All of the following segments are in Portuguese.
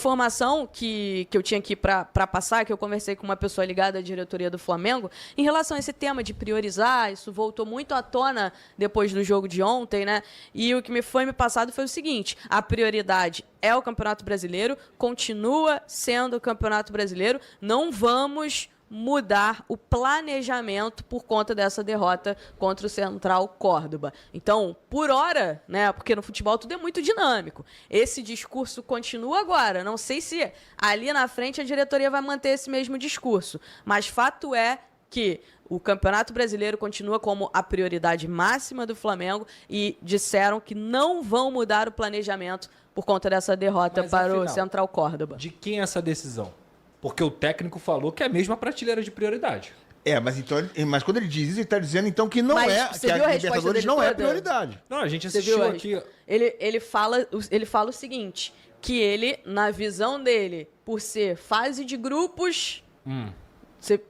informação que eu tinha aqui para passar, que eu conversei com uma pessoa ligada à diretoria do Flamengo, em relação a esse tema de priorizar, isso voltou muito à tona depois do jogo de ontem, né? E o que me passado foi o seguinte: a prioridade é o Campeonato Brasileiro, continua sendo o Campeonato Brasileiro, não vamos mudar o planejamento por conta dessa derrota contra o Central Córdoba. Então, por hora, né, porque no futebol tudo é muito dinâmico, esse discurso continua agora. Não sei se ali na frente a diretoria vai manter esse mesmo discurso, mas fato é que o Campeonato Brasileiro continua como a prioridade máxima do Flamengo e disseram que não vão mudar o planejamento por conta dessa derrota para o Central Córdoba. De quem é essa decisão? Porque o técnico falou que é a mesma prateleira de prioridade. Mas quando ele diz isso, ele está dizendo então que não que a Libertadores não é prioridade. Não, a gente assistiu aqui. Ele fala o seguinte, que ele, na visão dele, por ser fase de grupos...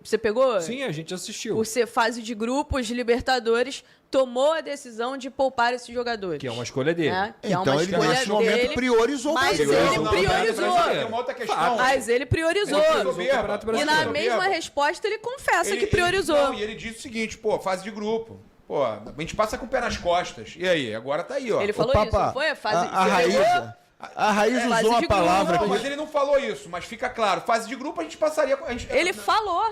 Você pegou? Sim, a gente assistiu. Por ser fase de grupos de Libertadores, tomou a decisão de poupar esses jogadores. Que é uma escolha dele. Então ele, nesse momento, priorizou. Mas ele priorizou. Tem uma outra questão. Mas ele priorizou. E na mesma resposta ele confessa que priorizou. E ele disse o seguinte, fase de grupo. A gente passa com o pé nas costas. E aí? Agora tá aí, ó. Ele falou isso, não foi? A Raiz usou uma palavra aqui. Mas ele não falou isso, mas fica claro. Fase de grupo a gente passaria... Ele falou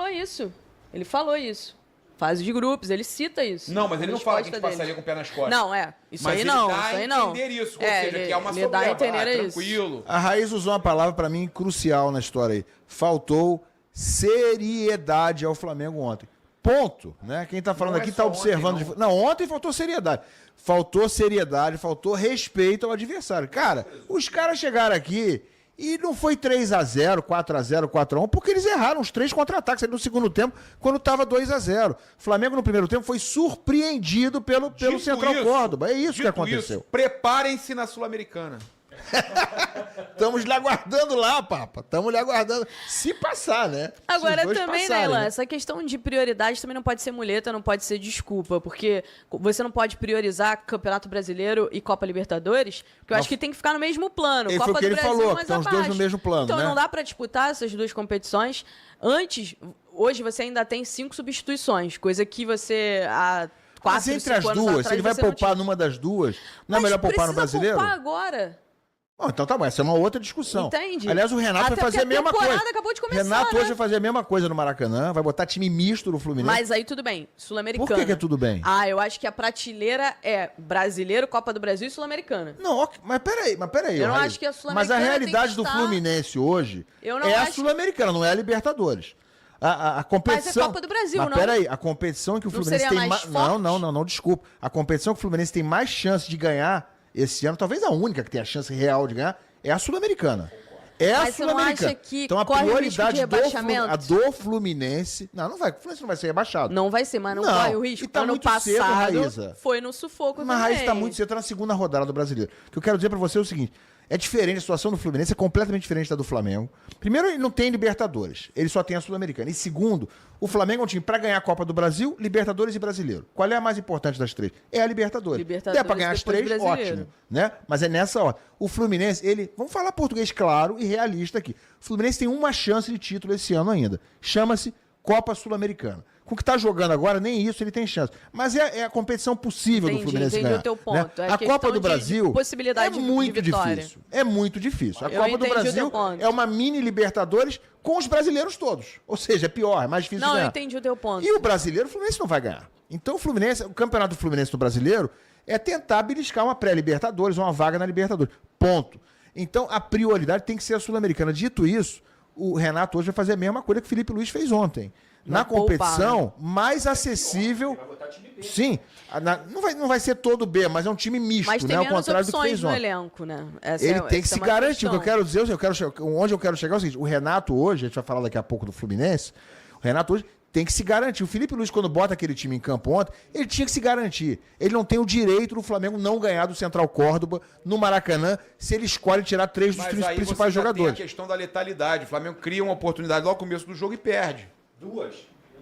isso. Ele falou isso. Fase de grupos, ele cita isso. Não, mas ele não fala que a gente passaria com o pé nas costas. Não, isso aí não. Mas ele dá a entender isso, ou seja, que é uma soberba, dá a entender tranquilo. A Raiz usou uma palavra pra mim crucial na história aí. Faltou seriedade ao Flamengo ontem. Ponto, né? Quem tá falando aqui tá observando... Não, ontem faltou seriedade. Faltou seriedade, faltou respeito ao adversário. Cara, os caras chegaram aqui e não foi 3-0, 4-0, 4-1, porque eles erraram os 3 contra-ataques ali no segundo tempo, quando tava 2-0. O Flamengo no primeiro tempo foi surpreendido pelo Central Córdoba. É isso que aconteceu. Preparem-se na Sul-Americana. Estamos lhe aguardando lá, Papa. Estamos lhe aguardando. Se passar, né? Agora também, né, Ilan, essa questão de prioridade também não pode ser muleta, não pode ser desculpa, porque você não pode priorizar Campeonato Brasileiro e Copa Libertadores, porque eu acho que tem que ficar no mesmo plano. Copa foi o que do Brasil, ele falou, que estão os dois no mesmo plano, então, né? Não dá pra disputar essas duas competições. Hoje você ainda tem 5 substituições, coisa que você... Mas entre as duas, se ele vai poupar numa das duas, não é melhor poupar no Brasileiro? Poupar agora. Então tá bom, essa é uma outra discussão. Entende? Aliás, o Renato vai fazer a mesma coisa. Acabou de começar, Renato hoje vai fazer a mesma coisa no Maracanã, vai botar time misto no Fluminense. Mas aí tudo bem, Sul-Americana. Por que é tudo bem? Eu acho que a prateleira é Brasileiro, Copa do Brasil e Sul-Americana. Não, mas peraí. Eu não acho que a Sul-Americana. Mas a realidade do Fluminense hoje é a Sul-Americana, não é a Libertadores. A competição. Mas é Copa do Brasil, não? Peraí, a competição que o Fluminense tem mais. Não, desculpa. A competição que o Fluminense tem mais chance de ganhar esse ano, talvez a única que tem a chance real de ganhar, é a Sul-Americana. Mas você não acha que então a prioridade do Fluminense... Não vai. O Fluminense não vai ser rebaixado. Não vai ser, mas não corre o risco. Tá muito cedo, Raíza. Foi no sufoco também. Mas Raíza tá muito cedo, tá na segunda rodada do Brasileiro. O que eu quero dizer pra você é o seguinte... É diferente, a situação do Fluminense é completamente diferente da do Flamengo. Primeiro, ele não tem Libertadores, ele só tem a Sul-Americana. E segundo, o Flamengo é um time para ganhar a Copa do Brasil, Libertadores e Brasileiro. Qual é a mais importante das 3? É a Libertadores. Libertadores, é para ganhar as 3, ótimo, né? Mas é nessa hora. O Fluminense, vamos falar português claro e realista aqui. O Fluminense tem uma chance de título esse ano ainda. Chama-se Copa Sul-Americana. Com o que está jogando agora, nem isso ele tem chance. Mas é a competição possível do Fluminense ganhar. O teu ponto. Né? A Copa do Brasil é muito difícil. É muito difícil. A Copa do Brasil é uma mini Libertadores com os brasileiros todos. Ou seja, é pior, é mais difícil de ganhar. Não, eu entendi o teu ponto. E o brasileiro, o Fluminense não vai ganhar. Então o campeonato do Fluminense no brasileiro é tentar beliscar uma pré-Libertadores, uma vaga na Libertadores. Ponto. Então a prioridade tem que ser a Sul-Americana. Dito isso, o Renato hoje vai fazer a mesma coisa que o Felipe Luiz fez ontem. Na competição, mais acessível. Sim, não vai ser todo B, mas é um time misto, mas né? Ao contrário do que fez ontem. Elenco, né? Ele tem que se garantir. O que eu quero dizer, onde eu quero chegar é o seguinte: o Renato hoje, a gente vai falar daqui a pouco do Fluminense, o Renato hoje tem que se garantir. O Felipe Luiz, quando bota aquele time em campo ontem, ele tinha que se garantir. Ele não tem o direito do Flamengo não ganhar do Central Córdoba no Maracanã se ele escolhe tirar 3 dos principais jogadores. Tem a questão da letalidade. O Flamengo cria uma oportunidade logo no começo do jogo e perde.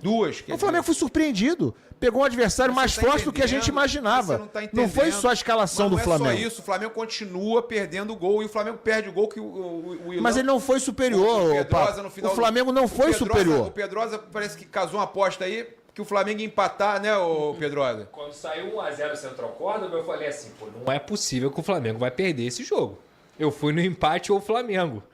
Duas. O Flamengo foi surpreendido. Pegou um adversário mais forte do que a gente imaginava. Não foi só a escalação do Flamengo. Não é só isso. O Flamengo continua perdendo o gol. E o Flamengo perde o gol que o Ilan... Mas ele não foi superior. O Flamengo não foi superior. O Pedrosa parece que casou uma aposta aí que o Flamengo ia empatar, né, o Pedrosa? Quando saiu 1x0 Central Córdoba, eu falei assim, pô, não é possível que o Flamengo vai perder esse jogo. Eu fui no empate ou o Flamengo.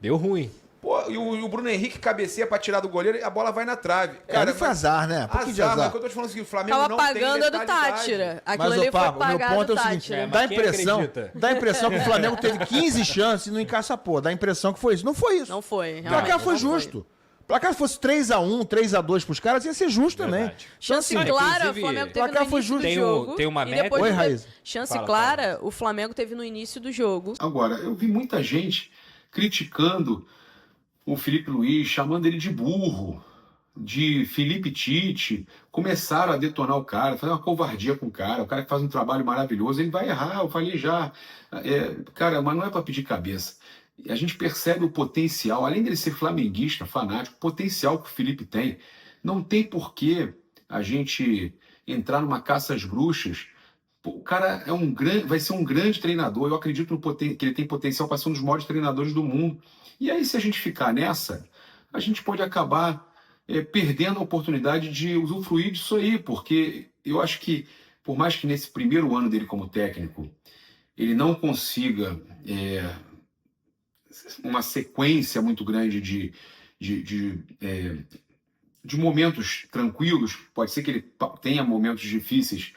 Deu ruim. Pô, e o Bruno Henrique cabeceia pra tirar do goleiro e a bola vai na trave. Cara, foi azar, né? Um pouquinho de azar. Mas o que eu tô te falando é que o Flamengo Tava não pagando tem a do Tátira. Aquilo Mas, ali foi o meu pagado ponto é do o seguinte, Tátira. dá a impressão que o Flamengo teve 15 chances e não encaçapou. Dá a impressão que foi isso. Não foi isso. Não foi. O placar foi justo. O placar fosse 3x1, 3x2 pros caras, ia ser justo também. Chance Então, assim, clara, o inclusive, Flamengo teve placar no foi início do justo. jogo. Tem uma e média... depois Oi, Raíssa. Chance Fala, clara, o Flamengo teve no início do jogo. Agora, eu vi muita gente criticando o Felipe Luiz, chamando ele de burro, de Felipe Tite, começaram a detonar o cara, fazer uma covardia com o cara que faz um trabalho maravilhoso, ele vai errar, eu falei já. Cara, mas não é para pedir cabeça. A gente percebe o potencial, além dele ser flamenguista, fanático, o potencial que o Felipe tem. Não tem porquê a gente entrar numa caça às bruxas. O cara vai ser um grande treinador, eu acredito que ele tem potencial para ser um dos maiores treinadores do mundo. E aí, se a gente ficar nessa, a gente pode acabar perdendo a oportunidade de usufruir disso aí, porque eu acho que, por mais que nesse primeiro ano dele como técnico, ele não consiga uma sequência muito grande de momentos tranquilos, pode ser que ele tenha momentos difíceis,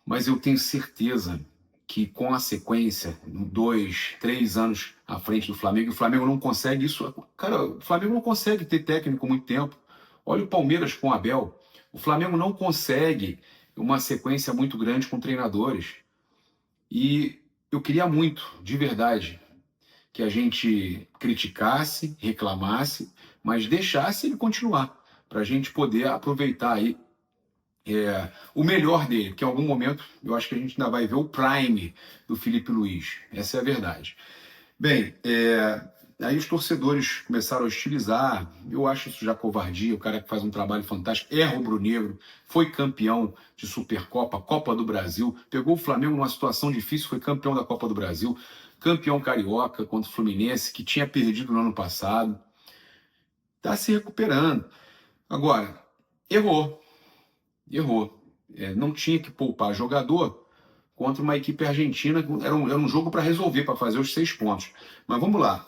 mas eu tenho certeza que com a sequência, 2, 3 anos à frente do Flamengo, o Flamengo não consegue isso. Cara, o Flamengo não consegue ter técnico muito tempo. Olha o Palmeiras com o Abel. O Flamengo não consegue uma sequência muito grande com treinadores. E eu queria muito, de verdade, que a gente criticasse, reclamasse, mas deixasse ele continuar, para a gente poder aproveitar aí o melhor dele, porque em algum momento eu acho que a gente ainda vai ver o prime do Felipe Luiz. Essa é a verdade. Bem, aí os torcedores começaram a hostilizar. Eu acho isso já covardia. O cara que faz um trabalho fantástico, é rubro-negro, foi campeão de Supercopa, Copa do Brasil, pegou o Flamengo numa situação difícil, foi campeão da Copa do Brasil, campeão carioca contra o Fluminense, que tinha perdido no ano passado. Está se recuperando. Agora, errou. Não tinha que poupar jogador contra uma equipe argentina. Era um jogo para resolver, para fazer os 6 pontos. Mas vamos lá.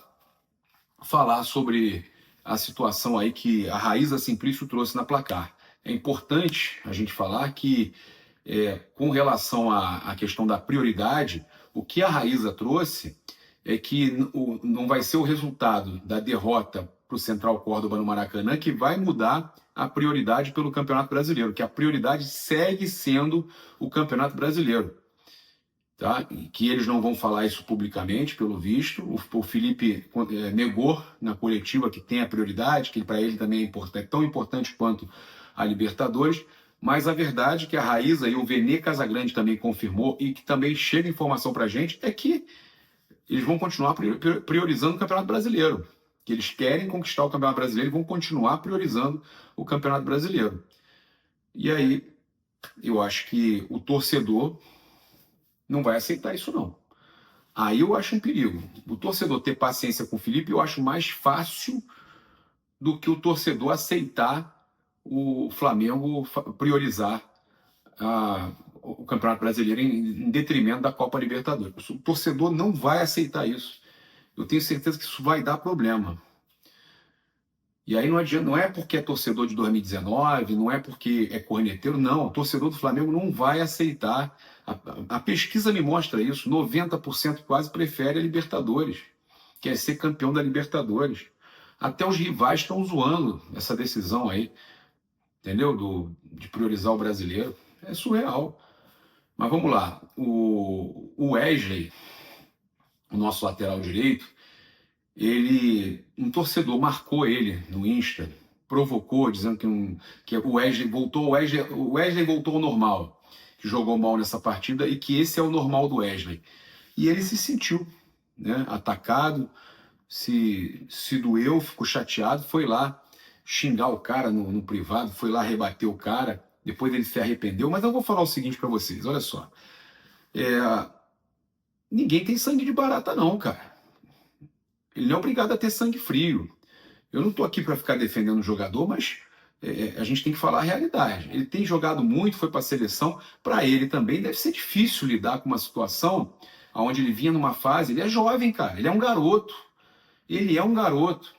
Falar sobre a situação aí que a Raíza Simplício trouxe na placar. É importante a gente falar que, com relação à questão da prioridade, o que a Raíza trouxe é que não vai ser o resultado da derrota para o Central Córdoba no Maracanã que vai mudar a prioridade pelo Campeonato Brasileiro, que a prioridade segue sendo o Campeonato Brasileiro. Tá? E que eles não vão falar isso publicamente, pelo visto. O Felipe negou na coletiva que tem a prioridade, que para ele também é tão importante quanto a Libertadores, mas a verdade que a Raíza e o Vene Casagrande também confirmou e que também chega informação para a gente é que eles vão continuar priorizando o Campeonato Brasileiro. Que eles querem conquistar o Campeonato Brasileiro e vão continuar priorizando o Campeonato Brasileiro. E aí, eu acho que o torcedor não vai aceitar isso, não. Aí eu acho um perigo. O torcedor ter paciência com o Felipe, eu acho mais fácil do que o torcedor aceitar o Flamengo priorizar o Campeonato Brasileiro em detrimento da Copa Libertadores. O torcedor não vai aceitar isso. Eu tenho certeza que isso vai dar problema. E aí não adianta, não é porque é torcedor de 2019, não é porque é corneteiro, não. O torcedor do Flamengo não vai aceitar. A pesquisa me mostra isso. 90% quase prefere a Libertadores, quer ser campeão da Libertadores. Até os rivais estão zoando essa decisão aí, entendeu? De priorizar o brasileiro. É surreal. Mas vamos lá. O Wesley, o nosso lateral direito, um torcedor marcou ele no Insta, provocou, dizendo que o Wesley voltou ao normal, que jogou mal nessa partida e que esse é o normal do Wesley. E ele se sentiu, né, atacado, se doeu, ficou chateado, foi lá xingar o cara no privado, foi lá rebater o cara, depois ele se arrependeu. Mas eu vou falar o seguinte para vocês, olha só. Ninguém tem sangue de barata não, cara. Ele não é obrigado a ter sangue frio. Eu não estou aqui para ficar defendendo o jogador, mas a gente tem que falar a realidade. Ele tem jogado muito, foi para a seleção. Para ele também deve ser difícil lidar com uma situação onde ele vinha numa fase... Ele é jovem, cara. Ele é um garoto. Ele é um garoto.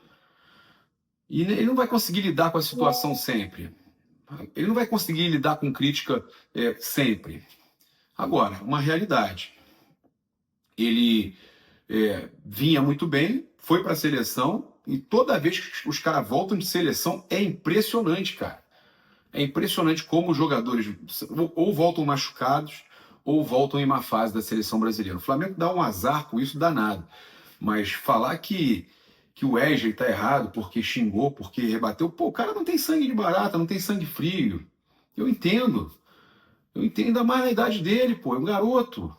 E ele não vai conseguir lidar com a situação sempre. Ele não vai conseguir lidar com crítica sempre. Agora, uma realidade. Ele vinha muito bem, foi para a seleção, e toda vez que os caras voltam de seleção, é impressionante, cara. É impressionante como os jogadores ou voltam machucados, ou voltam em má fase da seleção brasileira. O Flamengo dá um azar com isso danado. Mas falar que o Wesley tá errado porque xingou, porque rebateu, pô, o cara não tem sangue de barata, não tem sangue frio. Eu entendo. Eu entendo ainda mais na idade dele, pô, é um garoto.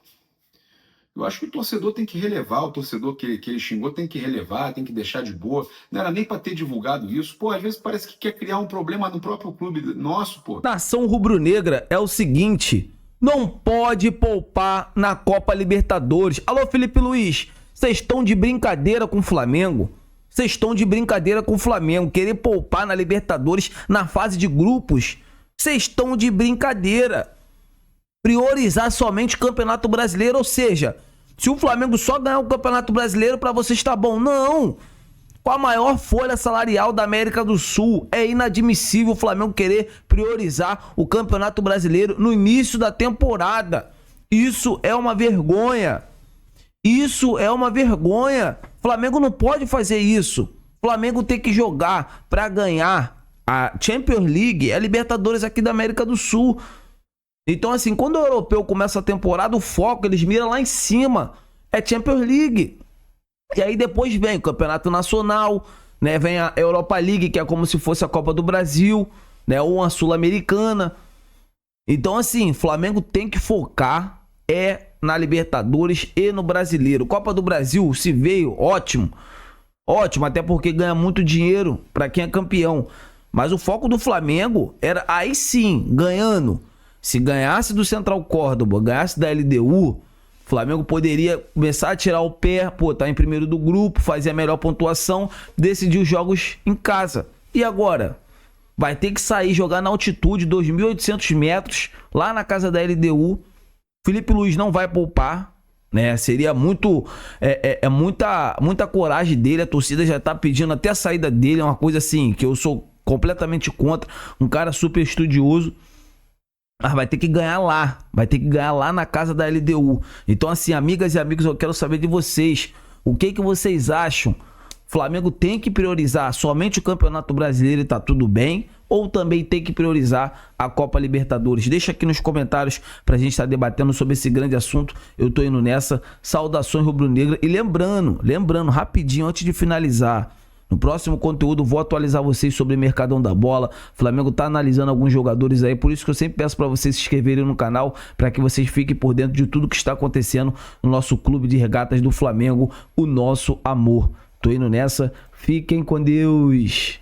Eu acho que o torcedor tem que relevar, o torcedor que ele xingou tem que relevar, tem que deixar de boa. Não era nem para ter divulgado isso. Pô, às vezes parece que quer criar um problema no próprio clube nosso, pô. Nação rubro-negra é o seguinte, não pode poupar na Copa Libertadores. Alô, Felipe Luiz, vocês estão de brincadeira com o Flamengo? Vocês estão de brincadeira com o Flamengo, querer poupar na Libertadores na fase de grupos? Vocês estão de brincadeira. Priorizar somente o Campeonato Brasileiro, ou seja, se o Flamengo só ganhar o Campeonato Brasileiro, para vocês está bom. Não! Com a maior folha salarial da América do Sul, é inadmissível o Flamengo querer priorizar o Campeonato Brasileiro no início da temporada. Isso é uma vergonha. Isso é uma vergonha. O Flamengo não pode fazer isso. O Flamengo tem que jogar para ganhar a Champions League, a Libertadores aqui da América do Sul. Então, assim, quando o europeu começa a temporada, o foco, eles miram lá em cima. É Champions League. E aí depois vem o Campeonato Nacional, né? Vem a Europa League, que é como se fosse a Copa do Brasil, né? Ou a Sul-Americana. Então, assim, o Flamengo tem que focar na Libertadores e no Brasileiro. Copa do Brasil, se veio, ótimo. Ótimo, até porque ganha muito dinheiro para quem é campeão. Mas o foco do Flamengo era, aí sim, ganhando. Se ganhasse do Central Córdoba, ganhasse da LDU, o Flamengo poderia começar a tirar o pé, pô, tá em primeiro do grupo, fazer a melhor pontuação, decidir os jogos em casa. E agora? Vai ter que sair, jogar na altitude, 2.800 metros, lá na casa da LDU. Felipe Luiz não vai poupar, né? Seria muito, muita coragem dele, a torcida já tá pedindo até a saída dele, é uma coisa assim, que eu sou completamente contra, um cara super estudioso. Mas vai ter que ganhar lá. Vai ter que ganhar lá na casa da LDU. Então, assim, amigas e amigos, eu quero saber de vocês. O que vocês acham? O Flamengo tem que priorizar somente o Campeonato Brasileiro e tá tudo bem? Ou também tem que priorizar a Copa Libertadores? Deixa aqui nos comentários pra gente estar debatendo sobre esse grande assunto. Eu tô indo nessa. Saudações rubro-negra. E lembrando, rapidinho, antes de finalizar, no próximo conteúdo vou atualizar vocês sobre o Mercadão da Bola. O Flamengo tá analisando alguns jogadores aí, por isso que eu sempre peço para vocês se inscreverem no canal, para que vocês fiquem por dentro de tudo que está acontecendo no nosso clube de regatas do Flamengo, o nosso amor. Tô indo nessa, fiquem com Deus.